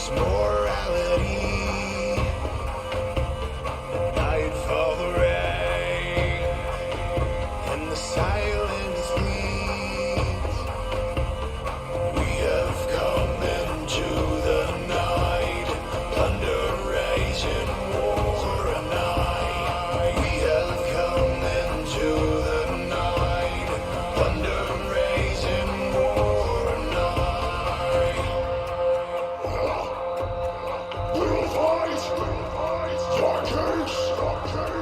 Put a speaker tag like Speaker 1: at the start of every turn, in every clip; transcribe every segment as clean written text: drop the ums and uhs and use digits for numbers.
Speaker 1: It's morality. Night for the rain, and the silence bleeds. We have come into the night, thunder raging war and night. We have come into the night, thunder raging war and night. Little fight, dark age,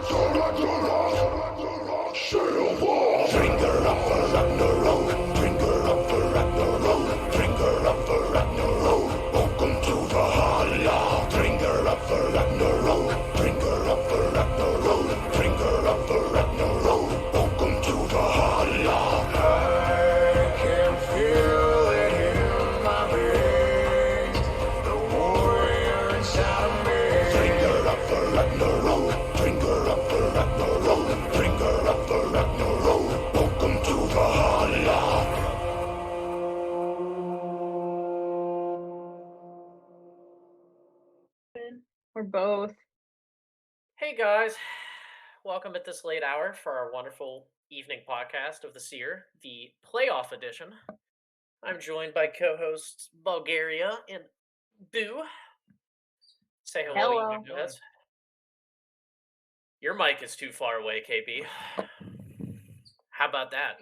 Speaker 1: don't let the rock, sail on. Finger up for Ragnarok, finger up for Ragnarok, finger up for Ragnarok. Welcome to Valhalla. Finger up for Ragnarok, finger up for Ragnarok, finger up for Ragnarok. Welcome to Valhalla. I can feel it in my veins, the warrior inside of me. Finger up for Ragnarok, finger up for Ragnarok, finger up for Ragnarok. Welcome to Valhalla.
Speaker 2: Or both.
Speaker 3: Hey guys, welcome at this late hour for our wonderful evening podcast of the Seer, the playoff edition. I'm joined by co-hosts Bulgaria and Boo. Say hello,
Speaker 2: Hello.
Speaker 3: you guys. Your mic is too far away, KB. How about that?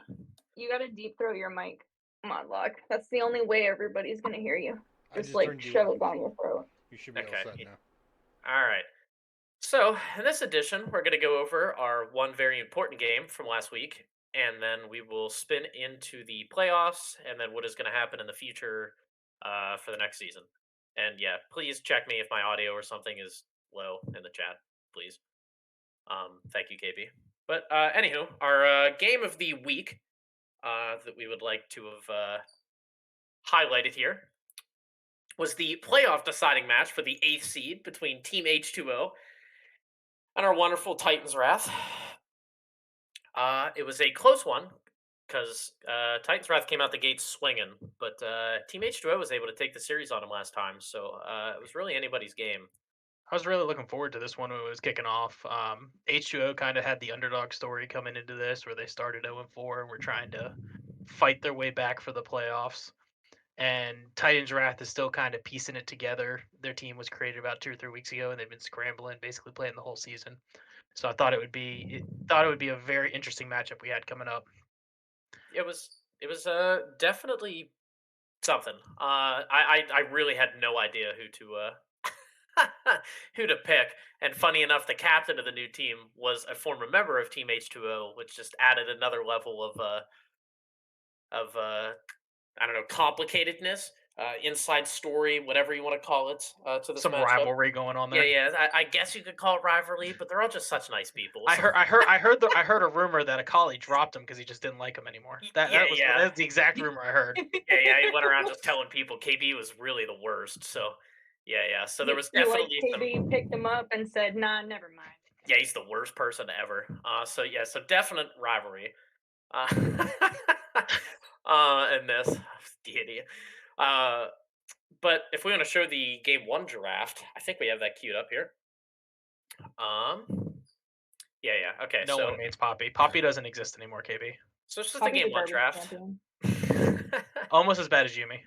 Speaker 2: You gotta deep throat your mic, Modlock. That's the only way everybody's gonna hear you. Just like
Speaker 4: turned you
Speaker 2: shove
Speaker 4: up.
Speaker 2: it down your throat.
Speaker 4: You should be all
Speaker 3: Okay.
Speaker 4: set now.
Speaker 3: All right. So, in this edition, we're going to go over our one very important game from last week, and then we will spin into the playoffs, and then what is going to happen in the future for the next season. And yeah, please check me if my audio or something is low in the chat, please. Thank you, KB. But anywho, our game of the week that we would like to have highlighted here was the playoff deciding match for the 8th seed between Team H2O and our wonderful Titans Wrath. It was a close one because Titans Wrath came out the gates swinging, but Team H2O was able to take the series on them last time, so it was really anybody's game.
Speaker 5: I was really looking forward to this one when it was kicking off. H2O kind of had the underdog story coming into this, where they started 0-4 and were trying to fight their way back for the playoffs. And Titans Wrath is still kind of piecing it together. Their team was created about 2 or 3 weeks ago, and they've been scrambling, basically playing the whole season. So I thought it would be a very interesting matchup we had coming up.
Speaker 3: It was definitely something. I really had no idea who to who to pick. And funny enough, the captain of the new team was a former member of Team H2O, which just added another level of I don't know, complicatedness, inside story, whatever you want to call it, to this
Speaker 5: Some
Speaker 3: matchup.
Speaker 5: rivalry going on there.
Speaker 3: Yeah, I guess you could call it rivalry, but they're all just such nice people.
Speaker 5: I
Speaker 3: so-
Speaker 5: heard a rumor that a colleague dropped him because he just didn't like him anymore. That's the exact rumor I heard.
Speaker 3: yeah, he went around just telling people KB was really the worst. So, yeah. So there was
Speaker 2: You like
Speaker 3: definitely
Speaker 2: KB picked him up and said, "Nah, never mind."
Speaker 3: Yeah, he's the worst person ever. So definite rivalry. In this, the idiot. But if we want to show the game one draft, I think we have that queued up here. Yeah. Okay.
Speaker 5: No one hates Poppy. Poppy doesn't exist anymore, KB.
Speaker 3: So it's just the game one draft.
Speaker 5: Almost as bad as Yumi.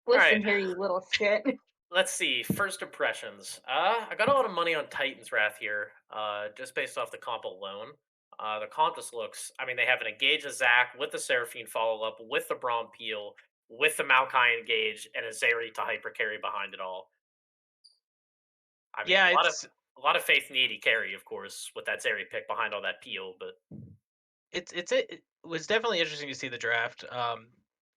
Speaker 2: Listen
Speaker 3: Alright.
Speaker 2: here, you little shit.
Speaker 3: Let's see. First impressions. I got a lot of money on Titans Wrath here, just based off the comp alone. The comp just looks. I mean, they have an Engage a Zac with the Seraphine follow up, with the Braum Peel, with the Maokai Engage, and a Zeri to hyper carry behind it all. I mean,
Speaker 5: Yeah,
Speaker 3: a lot of faith needy carry, of course, with that Zeri pick behind all that Peel, but
Speaker 5: it was definitely interesting to see the draft.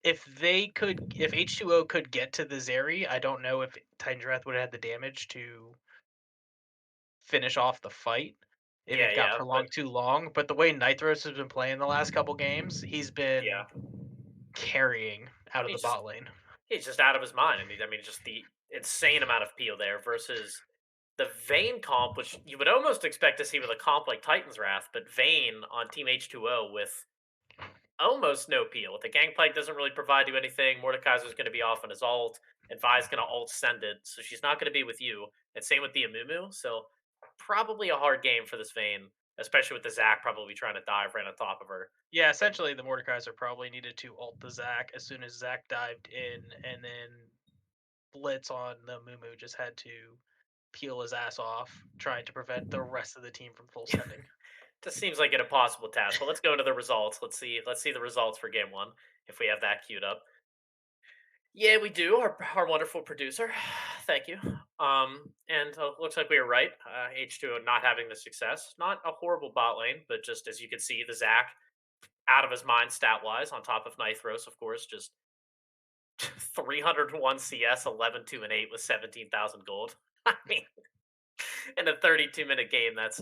Speaker 5: If H2O could get to the Zeri, I don't know if Titans Wrath would have had the damage to finish off the fight if it got prolonged too long. But the way Nitros has been playing the last couple games, he's been carrying out of the bot lane.
Speaker 3: He's just out of his mind. I mean, just the insane amount of peel there versus the Vayne comp, which you would almost expect to see with a comp like Titan's Wrath, but Vayne on Team H2O with almost no peel. The Gangplank doesn't really provide you anything. Mordekaiser's going to be off on his ult, and Vi's going to ult send it, so she's not going to be with you. And same with the Amumu. So probably a hard game for this Vayne, especially with the Zac probably trying to dive right on top of her.
Speaker 5: Yeah, essentially the Mordekaiser probably needed to ult the Zac as soon as Zac dived in, and then Blitz on the Mumu just had to peel his ass off, trying to prevent the rest of the team from full sending.
Speaker 3: Just seems like an impossible task. But let's go into the results. Let's see the results for game one if we have that queued up. Yeah, we do. Our wonderful producer. Thank you. And looks like we were right. H2O not having the success. Not a horrible bot lane, but just as you can see, the Zac out of his mind stat wise, on top of Nithros, of course, just 301 CS, 11, 2, and 8 with 17,000 gold. I mean, in a 32-minute game, that's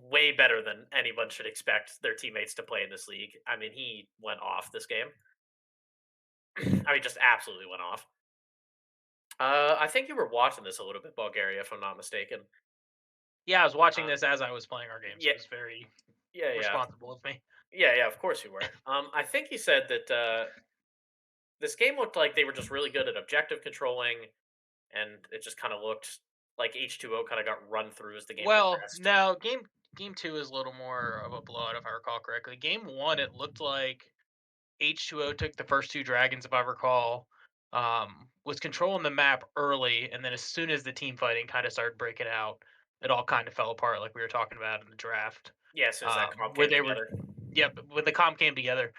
Speaker 3: way better than anyone should expect their teammates to play in this league. I mean, he went off this game. I mean, just absolutely went off. I think you were watching this a little bit, Bulgaria, if I'm not mistaken.
Speaker 5: Yeah, I was watching
Speaker 3: Uh,
Speaker 5: this as I was playing our game, so
Speaker 3: yeah,
Speaker 5: it was very
Speaker 3: yeah.
Speaker 5: responsible of me.
Speaker 3: Yeah, of course you were. I think you said that this game looked like they were just really good at objective controlling, and it just kind of looked like H2O kind of got run through as the game
Speaker 5: Well,
Speaker 3: progressed.
Speaker 5: no, game two is a little more of a blowout if I recall correctly. Game one, it looked like H2O took the first two dragons, if I recall, was controlling the map early, and then as soon as the team fighting kind of started breaking out, it all kind of fell apart, like we were talking about in the draft.
Speaker 3: Yeah, as soon as that comp
Speaker 5: Where
Speaker 3: came
Speaker 5: they were,
Speaker 3: together.
Speaker 5: yep, when the comp came together,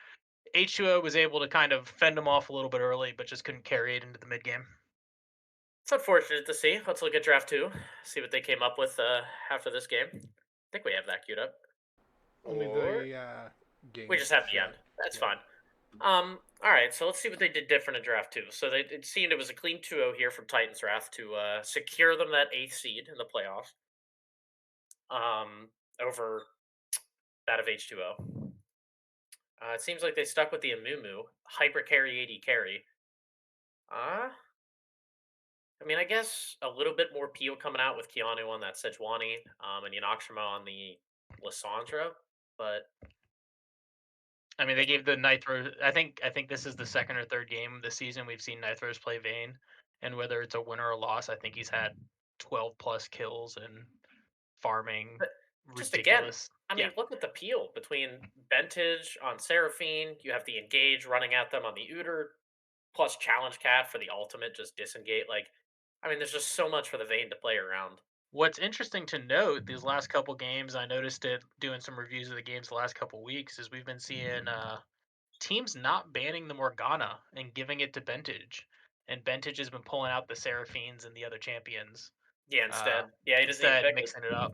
Speaker 5: H2O was able to kind of fend them off a little bit early, but just couldn't carry it into the mid game.
Speaker 3: It's unfortunate to see. Let's look at draft two, see what they came up with after this game. I think we have that queued up.
Speaker 4: Only
Speaker 3: Or
Speaker 4: the game.
Speaker 3: we just have the
Speaker 4: chat.
Speaker 3: end. That's
Speaker 4: Yeah.
Speaker 3: fine. All right, so let's see what they did different in draft two. So it seemed it was a clean 2-0 here from Titans Wrath to secure them that 8th seed in the playoffs. Over that of H2O. It seems like they stuck with the Amumu hyper carry 80 carry. I mean, I guess a little bit more peel coming out with Keanu on that Sejuani, and Yanoxima on the Lissandra, but
Speaker 5: I mean, they gave the Nitro. I think this is the second or third game this season we've seen Nitros play Vayne, and whether it's a win or a loss, I think he's had 12 plus kills and farming
Speaker 3: but just again,
Speaker 5: ridiculous.
Speaker 3: I mean,
Speaker 5: Yeah,
Speaker 3: look at the peel between Ventage on Seraphine. You have the Engage running at them on the Uter, plus Challenge Cat for the ultimate, just disengage. Like, I mean, there's just so much for the Vayne to play around.
Speaker 5: what's interesting to note these last couple games, I noticed it doing some reviews of the games the last couple weeks, is we've been seeing teams not banning the Morgana and giving it to Bentage, and Bentage has been pulling out the Seraphines and the other champions
Speaker 3: Yeah,
Speaker 5: uh,
Speaker 3: yeah, he doesn't even
Speaker 5: instead,
Speaker 3: pick it.
Speaker 5: mixing it up,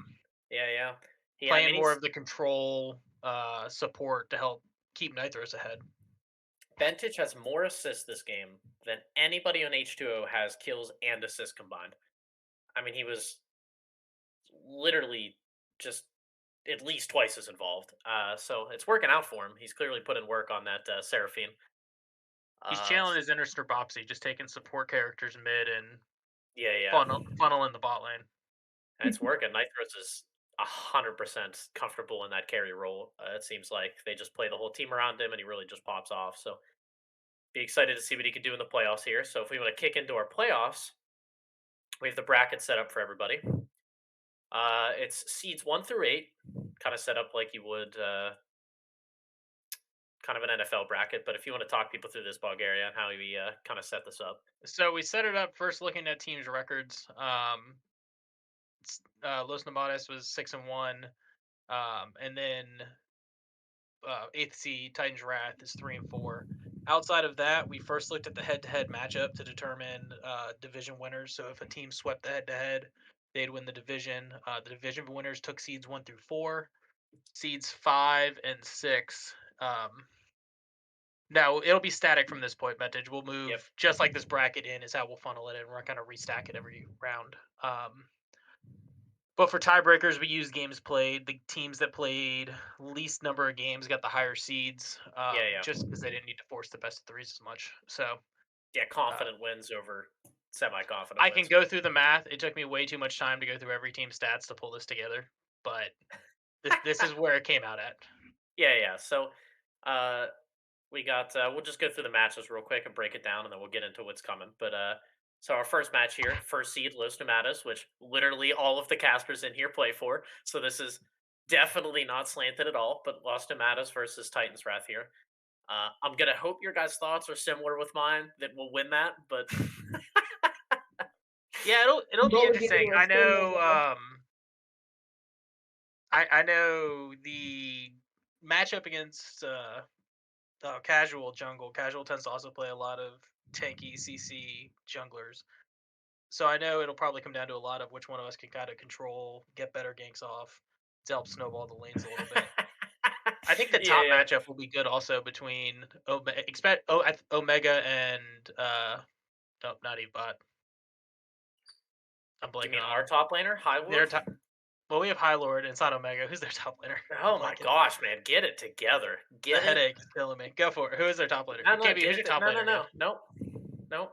Speaker 3: Yeah. I
Speaker 5: playing
Speaker 3: mean,
Speaker 5: more of the control support to help keep Nitros ahead.
Speaker 3: Ventage has more assists this game than anybody on H2O has kills and assists combined. I mean, he was literally just at least twice as involved. So it's working out for him. He's clearly put in work on that Seraphine.
Speaker 5: He's
Speaker 3: Uh,
Speaker 5: channeling his inner Strabopsy, just taking support characters mid and
Speaker 3: yeah.
Speaker 5: funnel in the bot lane.
Speaker 3: And it's working. Nitros is 100% comfortable in that carry role. It seems like they just play the whole team around him, and he really just pops off. So be excited to see what he can do in the playoffs here. So if we want to kick into our playoffs, we have the bracket set up for everybody. It's seeds 1 through 8, kind of set up like you would kind of an NFL bracket. But if you want to talk people through this, Bulgaria, and how we kind of set this up.
Speaker 5: So we set it up first looking at teams' records. Los Navadas was 6-1, and then 8th seed Titans Wrath is 3-4. Outside of that, we first looked at the head-to-head matchup to determine division winners. So if a team swept the head-to-head, they'd win the division. The division winners took seeds 1 through 4, seeds 5 and 6. Now it'll be static from this point. Vintage. We'll move just like this bracket in is how we'll funnel it in. We're kind of restack it every round. But for tiebreakers, we use games played. The teams that played least number of games got the higher seeds. Just because they didn't need to force the best of threes as much. So
Speaker 3: yeah, confident wins over semi-confident.
Speaker 5: I can go through the math. It took me way too much time to go through every team's stats to pull this together, but this is where it came out at.
Speaker 3: Yeah. So We got. We'll just go through the matches real quick and break it down, and then we'll get into what's coming. But so our first match here, first seed Los Tomatos, which literally all of the casters in here play for. So this is definitely not slanted at all. But Los Tomatos versus Titans Wrath here. I'm gonna hope your guys' thoughts are similar with mine that we'll win that. But
Speaker 5: Yeah, it'll be
Speaker 2: What would be
Speaker 5: interesting.
Speaker 2: the
Speaker 5: I
Speaker 2: standing
Speaker 5: know
Speaker 2: there?
Speaker 5: I know the matchup against casual jungle. Casual tends to also play a lot of tanky CC junglers. So I know it'll probably come down to a lot of which one of us can kind of control, get better ganks off to help snowball the lanes a little bit. I think the top
Speaker 3: yeah.
Speaker 5: matchup will be good also between Omega and nope, not Ebot. I'm
Speaker 3: You
Speaker 5: blanking
Speaker 3: mean
Speaker 5: on
Speaker 3: our top laner, High
Speaker 5: their
Speaker 3: Lord?
Speaker 5: top. Well, we have High Lord and it's not Omega. Who's their top laner? I'm
Speaker 3: Oh my
Speaker 5: blanking.
Speaker 3: gosh, man, get it together.
Speaker 5: The
Speaker 3: Get it.
Speaker 5: headache is killing me. Go for it. Who is their top laner?
Speaker 3: No, no,
Speaker 5: KB,
Speaker 3: get
Speaker 5: who's
Speaker 3: it.
Speaker 5: your top
Speaker 3: No, no,
Speaker 5: laner again?
Speaker 3: no, nope, nope.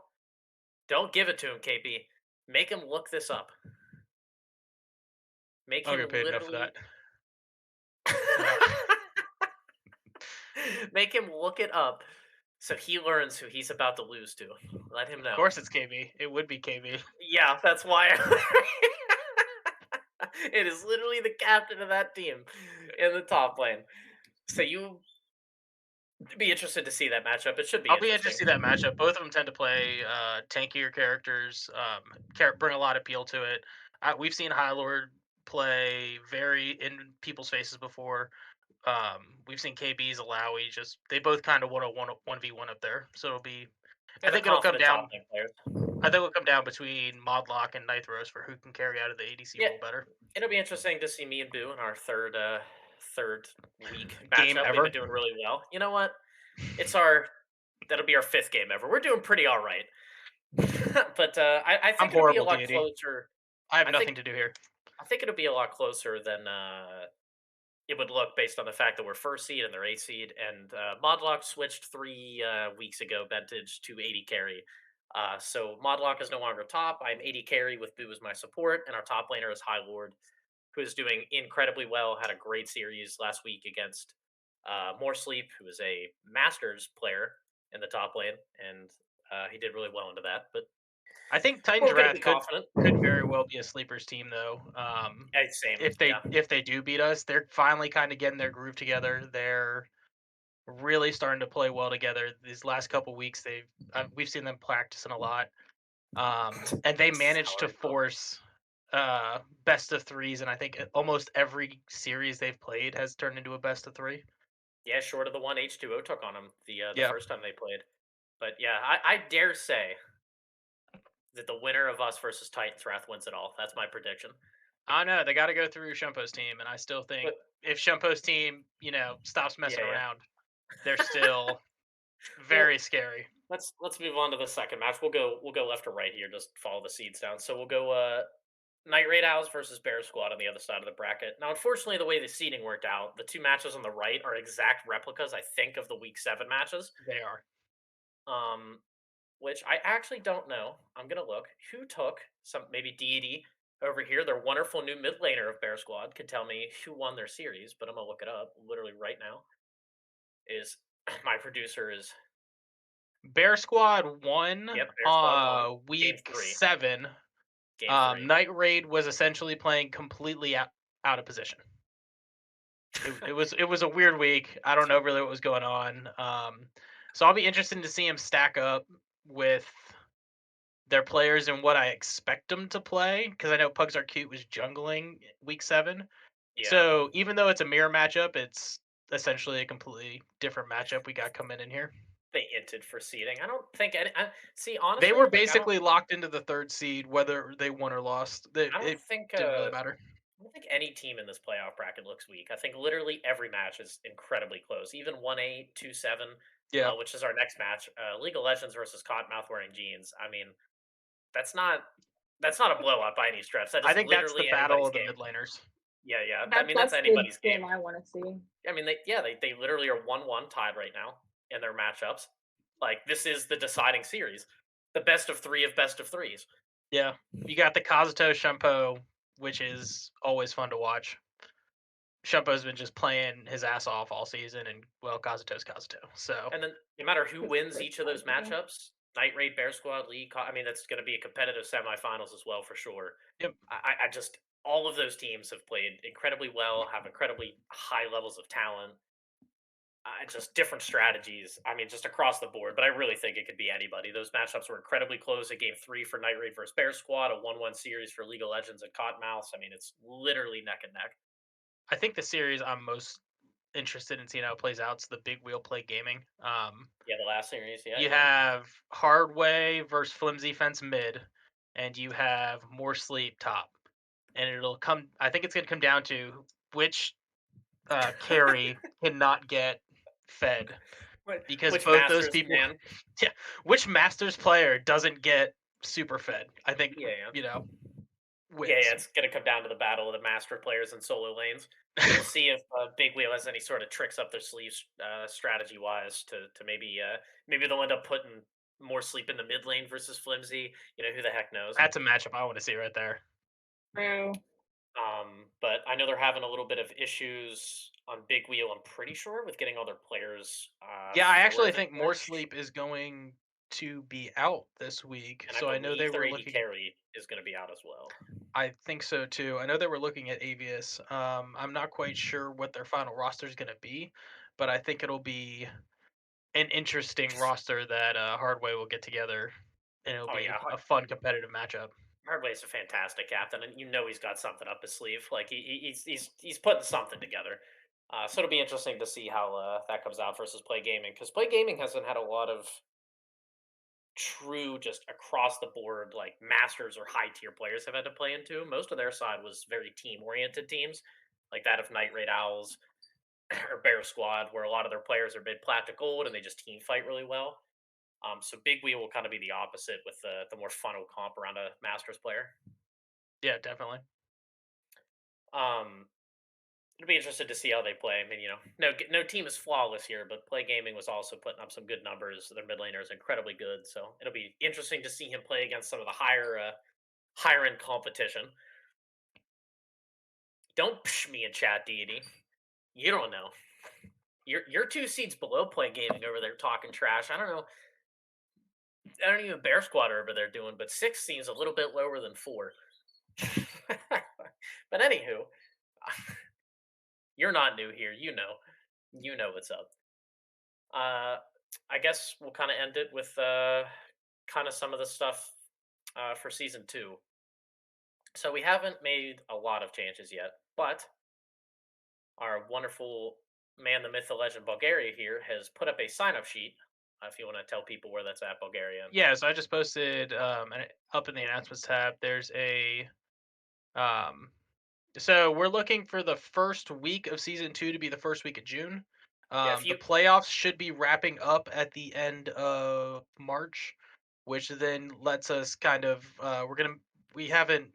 Speaker 3: Don't give it to him, KP. Make him look this up. Make
Speaker 5: I don't
Speaker 3: him
Speaker 5: get paid enough for
Speaker 3: literally.
Speaker 5: that.
Speaker 3: Make him look it up, so he learns who he's about to lose to. Let him
Speaker 5: Of
Speaker 3: know.
Speaker 5: course, it's KB. It would be KB.
Speaker 3: Yeah, that's why. It is literally the captain of that team in the top lane. So you be interested to see that matchup. It should be
Speaker 5: I'll be
Speaker 3: interesting.
Speaker 5: interested to see that matchup. Both of them tend to play tankier characters, bring a lot of appeal to it. We've seen High Lord play very in people's faces before. We've seen KB's Alawi. They both kind of want to 1v1 up there. So it'll be.
Speaker 3: They're the
Speaker 5: It'll come
Speaker 3: confident
Speaker 5: down.
Speaker 3: top lane players.
Speaker 5: I think it'll come down between Modlock and Nithros for who can carry out of the ADC
Speaker 3: Yeah.
Speaker 5: role better.
Speaker 3: It'll be interesting to see me and Boo in our third week
Speaker 5: Game
Speaker 3: matchup. We've
Speaker 5: ever.
Speaker 3: been doing really well. You know what? That'll be our 5th game ever. We're doing pretty all right. But I
Speaker 5: I'm
Speaker 3: think it'll be a
Speaker 5: horrible,
Speaker 3: lot
Speaker 5: deity.
Speaker 3: closer.
Speaker 5: I have
Speaker 3: I
Speaker 5: nothing
Speaker 3: think
Speaker 5: to do here.
Speaker 3: I think it'll be a lot closer than it would look based on the fact that we're first seed and they're 8th seed. And Modlock switched 3 weeks ago, vintage to 80 carry. So Modlock is no longer top. I'm 80 carry with Boo as my support, and our top laner is High Lord, who is doing incredibly well. Had a great series last week against More Sleep, who is a Masters player in the top lane, and he did really well into that. But
Speaker 5: I think Titans
Speaker 3: we're going to be
Speaker 5: Wrath
Speaker 3: confident.
Speaker 5: could very well be a sleepers team though.
Speaker 3: Same,
Speaker 5: If they do beat us, they're finally kind of getting their groove together. They're really starting to play well together. These last couple weeks, we've seen them practicing a lot, and they managed to
Speaker 3: Sorry, bro.
Speaker 5: force best of threes. And I think almost every series they've played has turned into a best of 3.
Speaker 3: Yeah, short of the one H2O took on him the
Speaker 5: Yeah.
Speaker 3: first time they played. But yeah, I dare say that the winner of us versus Titans Wrath wins it all. That's my prediction.
Speaker 5: I don't know. They got to go through Shumpo's team, and I still think
Speaker 3: But
Speaker 5: if Shumpo's team, stops messing
Speaker 3: yeah.
Speaker 5: around, they're still very scary.
Speaker 3: Let's move on to the second match. We'll go left to right here. Just follow the seeds down. So we'll go Night Raid Owls versus Bear Squad on the other side of the bracket. Now, unfortunately, the way the seeding worked out, the 2 matches on the right are exact replicas, I think, of the Week 7 matches.
Speaker 5: They are.
Speaker 3: Which I actually don't know. I'm gonna look. Who took some maybe Deity over here? Their wonderful new mid laner of Bear Squad could tell me who won their series, but I'm gonna look it up literally right now. Is my producer is
Speaker 5: Bear Squad won.
Speaker 3: Yep, Bear Squad won. Game
Speaker 5: Week
Speaker 3: 3.
Speaker 5: 7.
Speaker 3: Game 3.
Speaker 5: Night Raid was essentially playing completely out of position. It was a weird week. I don't know really what was going on. So I'll be interested to see him stack up with their players and what I expect them to play, because I know Pugs Are Cute was jungling Week 7.
Speaker 3: Yeah.
Speaker 5: So even though it's a mirror matchup, it's essentially a completely different matchup we got coming in here.
Speaker 3: They hinted for seeding. I don't think any. See, honestly,
Speaker 5: They were
Speaker 3: like,
Speaker 5: basically locked into the 3rd seed, whether they won or lost.
Speaker 3: I don't think
Speaker 5: didn't really matter.
Speaker 3: I don't think any team in this playoff bracket looks weak. I think literally every match is incredibly close. Even 1-8, 2-7,
Speaker 5: Yeah.
Speaker 3: which is our next match. League of Legends versus Cottonmouth wearing jeans. I mean, that's not a blowout by any stretch. That is
Speaker 5: I think that's the
Speaker 3: literally
Speaker 5: battle
Speaker 3: anybody's
Speaker 5: of the
Speaker 3: game.
Speaker 5: mid laners.
Speaker 3: Yeah.
Speaker 2: That's,
Speaker 3: I mean, that's
Speaker 2: the
Speaker 3: anybody's game.
Speaker 2: I want to see.
Speaker 3: I mean, they literally are 1-1 tied right now in their matchups. Like, this is the deciding series, the best of 3 of best of 3s.
Speaker 5: Yeah, you got the Kazuto Shumpo, which is always fun to watch. Shumpo's been just playing his ass off all season, and well, Kazuto's Kazuto. So
Speaker 3: And then no matter who
Speaker 2: His
Speaker 3: wins
Speaker 2: first
Speaker 3: each of those
Speaker 2: time, yeah.
Speaker 3: matchups, Night Raid, Bear Squad, League, I mean, that's going to be a competitive semifinals as well for sure.
Speaker 5: yep,
Speaker 3: I just all of those teams have played incredibly well, have incredibly high levels of talent. Just different strategies. I mean, just across the board. But I really think it could be anybody. Those matchups were incredibly close. At Game 3 for Night Raid versus Bear Squad, a 1-1 series for League of Legends and Cottonmouth. I mean, it's literally neck and neck.
Speaker 5: I think the series I'm most interested in seeing how it plays out is the Big Wheel Play Gaming.
Speaker 3: Yeah, the last series. Yeah,
Speaker 5: You
Speaker 3: yeah.
Speaker 5: have Hardway versus Flimsy Fence mid, and you have More Sleep top. And it'll come. I think it's gonna come down to which carry cannot get fed because
Speaker 3: Which
Speaker 5: both those
Speaker 3: Masters
Speaker 5: people,
Speaker 3: can?
Speaker 5: yeah, which Masters player doesn't get super fed? I think
Speaker 3: Yeah, yeah.
Speaker 5: you know
Speaker 3: Yeah,
Speaker 5: wins.
Speaker 3: yeah, it's gonna come down to the battle of the master players and solo lanes. We'll see if Big Wheel has any sort of tricks up their sleeves, strategy wise, to maybe they'll end up putting More Sleep in the mid lane versus Flimsy. You know, who the heck knows?
Speaker 5: That's a matchup I want to see right there.
Speaker 2: True.
Speaker 3: But I know they're having a little bit of issues on Big Wheel. I'm pretty sure with getting all their players
Speaker 5: Yeah, I
Speaker 3: for
Speaker 5: actually
Speaker 3: the
Speaker 5: think More
Speaker 3: match,
Speaker 5: Sleep is going to be out this week,
Speaker 3: and I
Speaker 5: so I know they
Speaker 3: believe their
Speaker 5: were
Speaker 3: AD
Speaker 5: looking.
Speaker 3: carry is going to be out as well.
Speaker 5: I think so too. I know they were looking at Avius. I'm not quite sure what their final roster is going to be, but I think it'll be an interesting roster that Hardway will get together, and it'll
Speaker 3: Oh
Speaker 5: be
Speaker 3: yeah,
Speaker 5: a fun competitive matchup.
Speaker 3: Hardway's a fantastic captain, and you know he's got something up his sleeve. Like he's putting something together. So it'll be interesting to see how that comes out versus Play Gaming, because Play Gaming hasn't had a lot of true just across the board like masters or high tier players have had to play into. Most of their side was very team oriented teams, like that of Night Raid Owls or Bear Squad, where a lot of their players are mid plat to gold and they just team fight really well. So Big Wheel will kind of be the opposite with the more funnel comp around a masters player.
Speaker 5: Yeah, definitely.
Speaker 3: Um, It'll be interested to see how they play. I mean, no team is flawless here, but Play Gaming was also putting up some good numbers. Their mid laner is incredibly good, so it'll be interesting to see him play against some of the higher end competition. Don't psh me in chat, deity. You don't know. You're 2 seats below Play Gaming over there talking trash. I don't know. I don't even Bear Squad over there doing, but 6 seems a little bit lower than 4. But anywho, you're not new here. You know what's up. I guess we'll kind of end it with kind of some of the stuff for season 2. So we haven't made a lot of changes yet, but our wonderful man, the myth, the legend, Bulgaria here has put up a sign up sheet. If you want to tell people where that's at, Bulgaria.
Speaker 5: Yeah, so I just posted up in the announcements tab. There's a um, so we're looking for the first week of season 2 to be the first week of June.
Speaker 3: Yeah, if
Speaker 5: The
Speaker 3: you
Speaker 5: playoffs should be wrapping up at the end of March, which then lets us kind of we haven't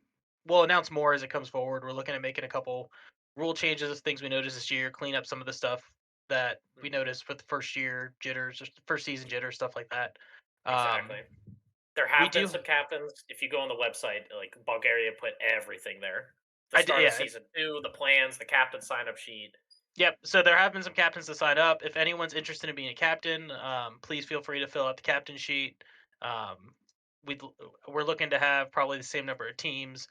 Speaker 5: we'll announce more as it comes forward. We're looking at making a couple rule changes, things we noticed this year, clean up some of the stuff that we noticed for the first year jitters, just first season jitters, stuff like that.
Speaker 3: exactly. There
Speaker 5: We
Speaker 3: have been
Speaker 5: do.
Speaker 3: some captains. If you go on the website, like Bulgaria put everything there. The
Speaker 5: I did,
Speaker 3: start of
Speaker 5: yeah.
Speaker 3: season 2, the plans, the captain sign up sheet.
Speaker 5: Yep. So there have been some captains to sign up. If anyone's interested in being a captain, please feel free to fill out the captain sheet. Um, we're looking to have probably the same number of teams.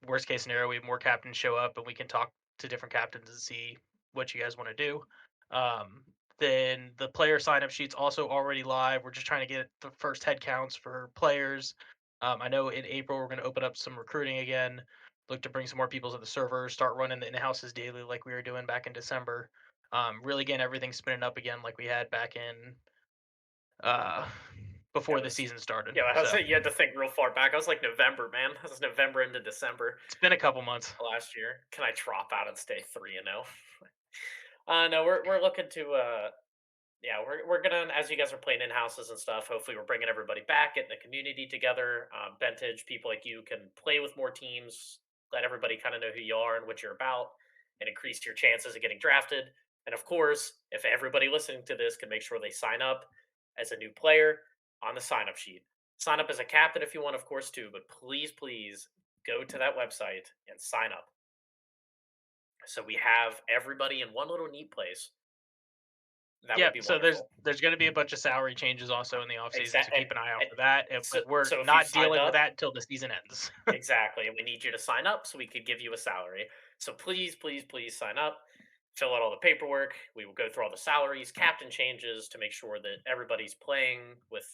Speaker 5: Worst case scenario, we have more captains show up, and we can talk to different captains and see what you guys want to do. Then the player sign up sheet's also already live. We're just trying to get the first head counts for players. I know in April we're going to open up some recruiting again. Look to bring some more people to the server, start running the in-houses daily like we were doing back in December. Really getting everything spinning up again like we had back in before
Speaker 3: That
Speaker 5: the
Speaker 3: was
Speaker 5: season started.
Speaker 3: Yeah, I was
Speaker 5: So
Speaker 3: saying you had to think real far back. I was like November, man. This is November into December
Speaker 5: it's been a couple months.
Speaker 3: last year. Can I drop out and stay 3-0? No, we're looking to yeah, we're gonna, as you guys are playing in houses and stuff. Hopefully, we're bringing everybody back, getting the community together. Vintage people like you can play with more teams, let everybody kind of know who you are and what you're about, and increase your chances of getting drafted. And of course, if everybody listening to this can make sure they sign up as a new player on the sign up sheet, sign up as a captain if you want, of course, too. But please, please go to that website and sign up. So we have everybody in one little neat place. That would
Speaker 5: Yep.
Speaker 3: be
Speaker 5: So
Speaker 3: wonderful.
Speaker 5: there's going to be a bunch of salary changes also in the offseason, so keep an eye out
Speaker 3: And
Speaker 5: for that.
Speaker 3: so,
Speaker 5: But we're
Speaker 3: so if you
Speaker 5: not
Speaker 3: signed
Speaker 5: dealing with
Speaker 3: up,
Speaker 5: that until the season ends.
Speaker 3: exactly, and we need you to sign up so we could give you a salary. So please, please, please sign up. Fill out all the paperwork. We will go through all the salaries, captain changes to make sure that everybody's playing with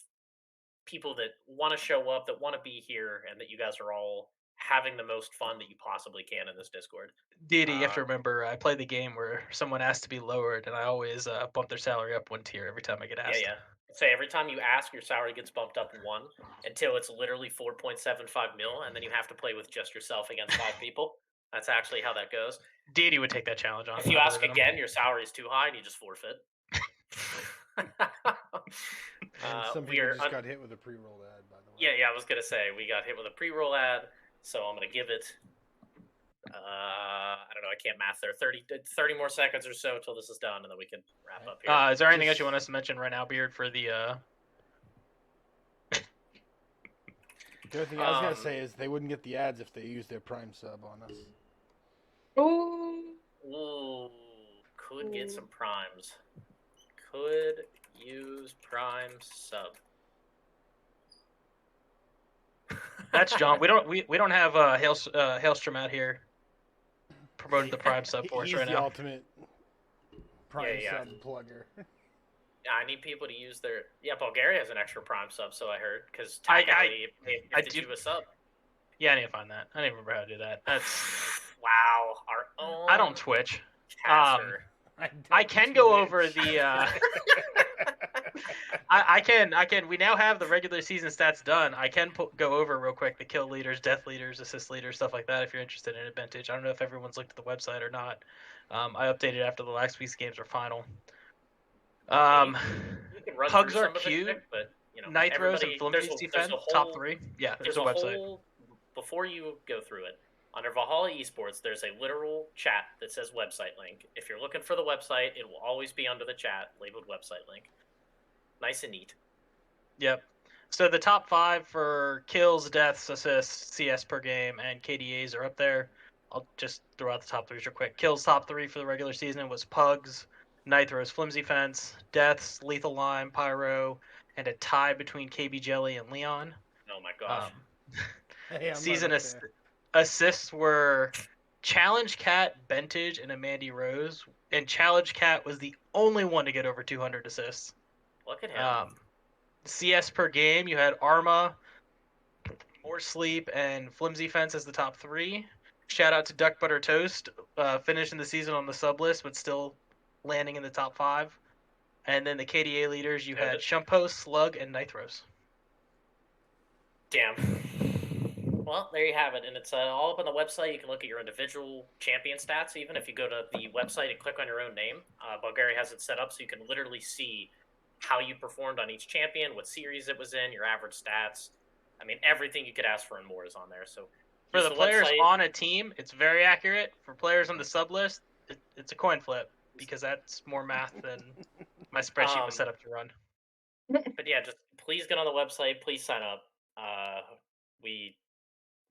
Speaker 3: people that want to show up, that want to be here, and that you guys are all having the most fun that you possibly can in this Discord.
Speaker 5: Didi, you have to remember, I play the game where someone asks to be lowered, and I always bump their salary up one tier every time I get
Speaker 3: Yeah,
Speaker 5: asked.
Speaker 3: yeah. Say every time you ask, your salary gets bumped up one until it's literally 4.75 mil, and then you have to play with just yourself against 5 people. That's actually how that goes.
Speaker 5: Didi would take that challenge on.
Speaker 3: If you
Speaker 5: I
Speaker 3: ask
Speaker 5: believe in him.
Speaker 3: again, your salary is too high, and you just forfeit.
Speaker 4: And some
Speaker 3: we
Speaker 4: people
Speaker 3: are
Speaker 4: just got hit with a pre-rolled ad, by the way.
Speaker 3: Yeah, I was gonna say we got hit with a pre-roll ad, so I'm gonna give it. I don't know. I can't math there. 30 more seconds or so till this is done, and then we can wrap up here.
Speaker 5: Is there anything else you want us to mention right now, Beard, for the?
Speaker 4: The other thing I was gonna say is they wouldn't get the ads if they used their Prime sub on us.
Speaker 2: Ooh.
Speaker 3: Could get some primes. Could use Prime sub.
Speaker 5: That's John. We don't have Hailstrom out here promoting the Prime sub for us
Speaker 4: He's
Speaker 5: right
Speaker 4: the
Speaker 5: now.
Speaker 4: ultimate Prime
Speaker 3: Yeah.
Speaker 4: sub plugger.
Speaker 3: Yeah, I need people to use their. Yeah, Bulgaria has an extra Prime sub, so I heard, because
Speaker 5: I
Speaker 3: technically they
Speaker 5: I
Speaker 3: gifted
Speaker 5: do-
Speaker 3: you a sub.
Speaker 5: Yeah, I need to find that. I don't even remember how to do that. That's
Speaker 3: Wow, our own.
Speaker 5: I don't Twitch.
Speaker 3: caster.
Speaker 5: I can go over the. I can. We now have the regular season stats done. I can go over real quick the kill leaders, death leaders, assist leaders, stuff like that. If you're interested in Advantage, I don't know if everyone's looked at the website or not. I updated after the last week's games were final.
Speaker 3: You can run
Speaker 5: Pugs
Speaker 3: through
Speaker 5: are
Speaker 3: some of it
Speaker 5: cute.
Speaker 3: quick, but
Speaker 5: Nitros and
Speaker 3: everybody,
Speaker 5: Flimsy's defense, top 3. Yeah, there's a website.
Speaker 3: Before you go through it, under Valhalla Esports, there's a literal chat that says website link. If you're looking for the website, it will always be under the chat labeled website link. Nice and neat.
Speaker 5: Yep. So the top 5 for kills, deaths, assists, CS per game, and KDAs are up there. I'll just throw out the top 3s real quick. Kills top 3 for the regular season was Pugs, Nitros, Flimsy Fence, Deaths, Lethal Lime, Pyro, and a tie between KB Jelly and Leon.
Speaker 3: Oh my gosh.
Speaker 4: Hey,
Speaker 5: Season assists were Challenge Cat, Bentage, and Amanda Rose. And Challenge Cat was the only one to get over 200 assists.
Speaker 3: Look at him.
Speaker 5: CS per game, you had Arma, More Sleep, and Flimsy Fence as the top 3. Shout out to Duck Butter Toast, finishing the season on the sub list, but still landing in the top 5. And then the KDA leaders, you had Shumpo, Slug, and Nitros.
Speaker 3: Damn. Well, there you have it, and it's all up on the website. You can look at your individual champion stats, even if you go to the website and click on your own name. Bulgaria has it set up so you can literally see how you performed on each champion, what series it was in, your average stats. I mean, everything you could ask for and more is on there. So
Speaker 5: for the players on a team, it's very accurate. For players on the sub list, it's a coin flip because that's more math than my spreadsheet was set up to run.
Speaker 3: But yeah, just please get on the website. Please sign up. We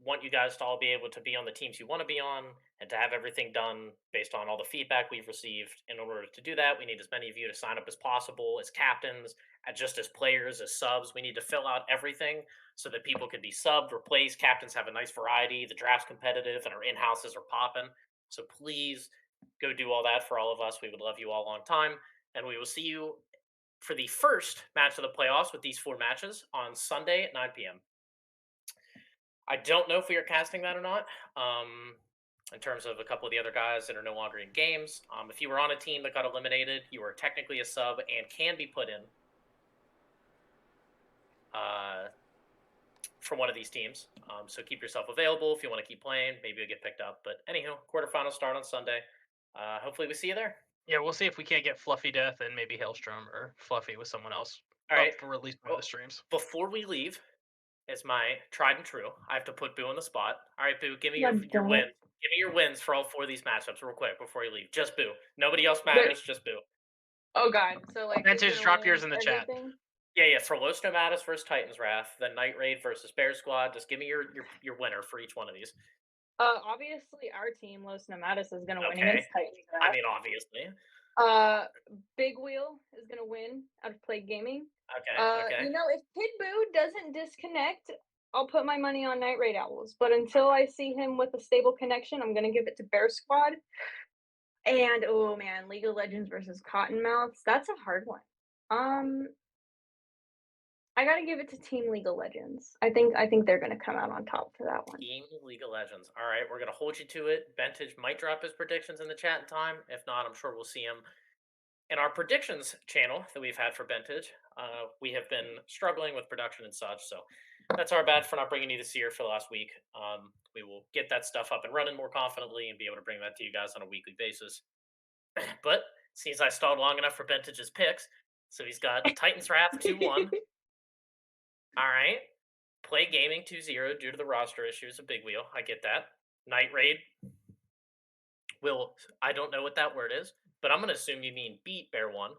Speaker 3: want you guys to all be able to be on the teams you want to be on and to have everything done based on all the feedback we've received. In order to do that, we need as many of you to sign up as possible as captains, just as players, as subs. We need to fill out everything so that people can be subbed, replaced. Captains have a nice variety. The draft's competitive and our in-houses are popping. So please go do all that for all of us. We would love you all a long time. And we will see you for the first match of the playoffs with these 4 matches on Sunday at 9 p.m. I don't know if we are casting that or not, in terms of a couple of the other guys that are no longer in games. If you were on a team that got eliminated, you are technically a sub and can be put in for one of these teams. So keep yourself available if you want to keep playing. Maybe you'll get picked up. But anyhow, quarterfinals start on Sunday. Hopefully we see you there.
Speaker 5: Yeah, we'll see if we can't get Fluffy Death and maybe Hailstrom or Fluffy with someone else.
Speaker 3: All right.
Speaker 5: For at least one of the streams.
Speaker 3: Before we leave, as my tried and true, I have to put Boo on the spot. All right, Boo, give me your wins. Give me your wins for all 4 of these matchups real quick before you leave. Just Boo. Nobody else matters, just Boo.
Speaker 2: Oh god, so like
Speaker 5: Vintage, drop yours in the chat.
Speaker 3: Yeah, throw Los Nomadas versus Titan's Wrath, then Night Raid versus Bear Squad. Just give me your winner for each one of these.
Speaker 2: Obviously, our team, Los Nomadas, is going to win
Speaker 3: Okay.
Speaker 2: against Titans.
Speaker 3: I mean, obviously.
Speaker 2: Big Wheel is going to win out of Plague Gaming.
Speaker 3: Okay.
Speaker 2: You know, if Kid Boo doesn't disconnect, I'll put my money on Night Raid Owls. But until I see him with a stable connection, I'm going to give it to Bear Squad. And, oh man, League of Legends versus Cottonmouths. That's a hard one. I gotta give it to Team League of Legends. I think they're gonna come out on top for that one.
Speaker 3: Team League of Legends. All right, we're gonna hold you to it. Bentage might drop his predictions in the chat in time. If not, I'm sure we'll see him in our predictions channel that we've had for Bentage. We have been struggling with production and such, so that's our bad for not bringing you the Seer for the last week. We will get that stuff up and running more confidently and be able to bring that to you guys on a weekly basis. But seems I stalled long enough for Bentage's picks, so he's got Titans Wrath 2-1. All right. Play Gaming 2-0 due to the roster issues of Big Wheel. I get that. Night Raid I don't know what that word is, but I'm going to assume you mean beat Bear 1.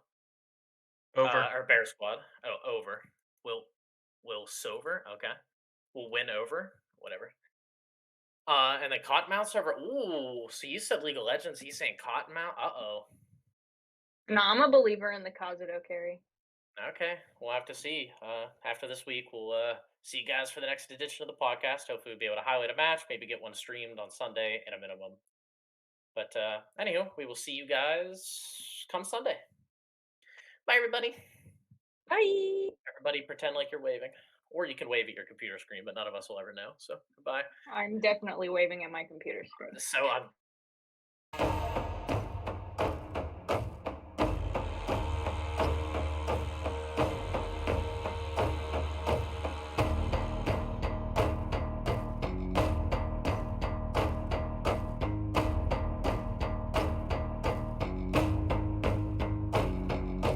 Speaker 5: Over.
Speaker 3: Or Bear Squad. Oh, over. Will Sover? Okay. We'll win over. Whatever. And then Cottonmouth server. Ooh, so you said League of Legends. He's saying Cottonmouth? Uh-oh.
Speaker 2: No, I'm a believer in the Kazuto carry.
Speaker 3: Okay, we'll have to see. After this week, we'll see you guys for the next edition of the podcast. Hopefully, we'll be able to highlight a match, maybe get one streamed on Sunday at a minimum. But anywho, we will see you guys come Sunday. Bye, everybody.
Speaker 2: Bye.
Speaker 3: Everybody, pretend like you're waving. Or you can wave at your computer screen, but none of us will ever know. So, goodbye.
Speaker 2: I'm definitely waving at my computer screen.
Speaker 3: So,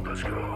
Speaker 1: Let's go.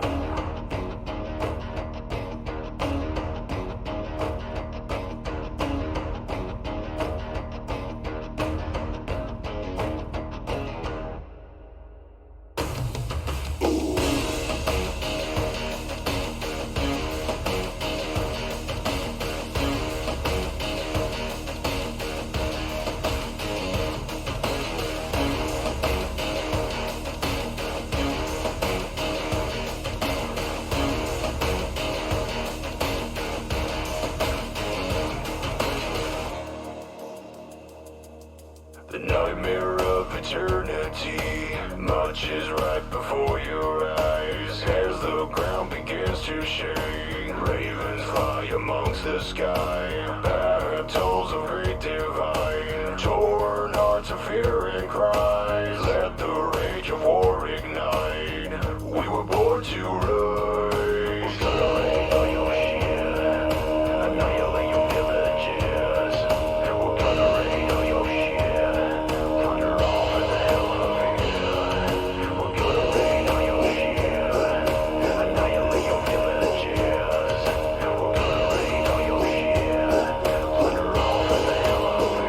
Speaker 1: The nightmare of eternity marches right before your eyes as the ground begins to shake. Ravens fly amongst the sky, battles of great divine, torn hearts of fear and cries. Let the rage of war ignite. We were born to rise. Annihilate all your shit, annihilate your villages. We're gonna raid all your shit, thunder off in the elevator. We're gonna raid all your shit, annihilate your villages. We're gonna raid all your shit, thunder off in the elevator.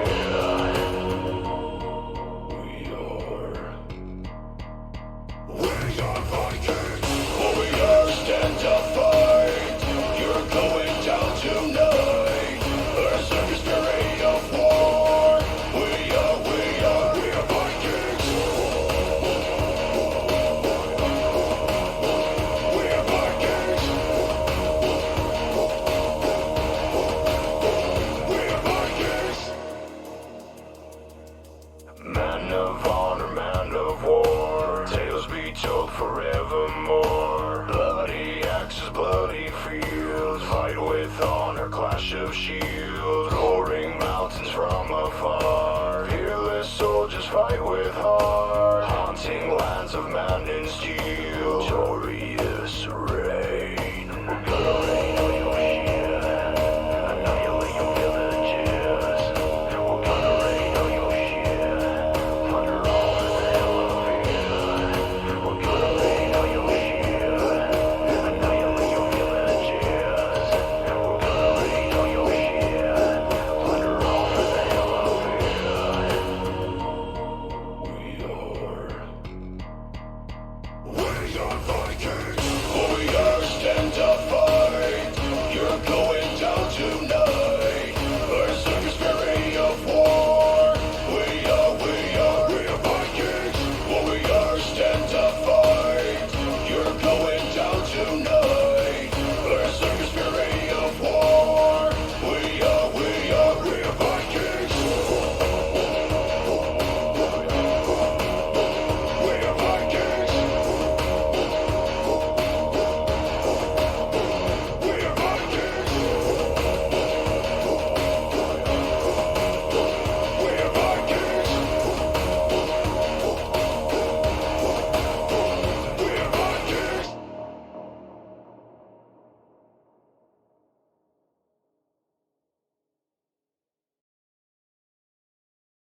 Speaker 1: We are Vikings, warriors stand to fight. You're going down tonight. Berserk spirit of war. We are Vikings. We are Vikings. We are Vikings. Man of honor, man of war, tales be told forevermore. Bloody axes, bloody fields, fight with honor, clash of shields. Roaring mountains from afar, fearless soldiers fight with heart. Haunting lands of man and steel, glorious red.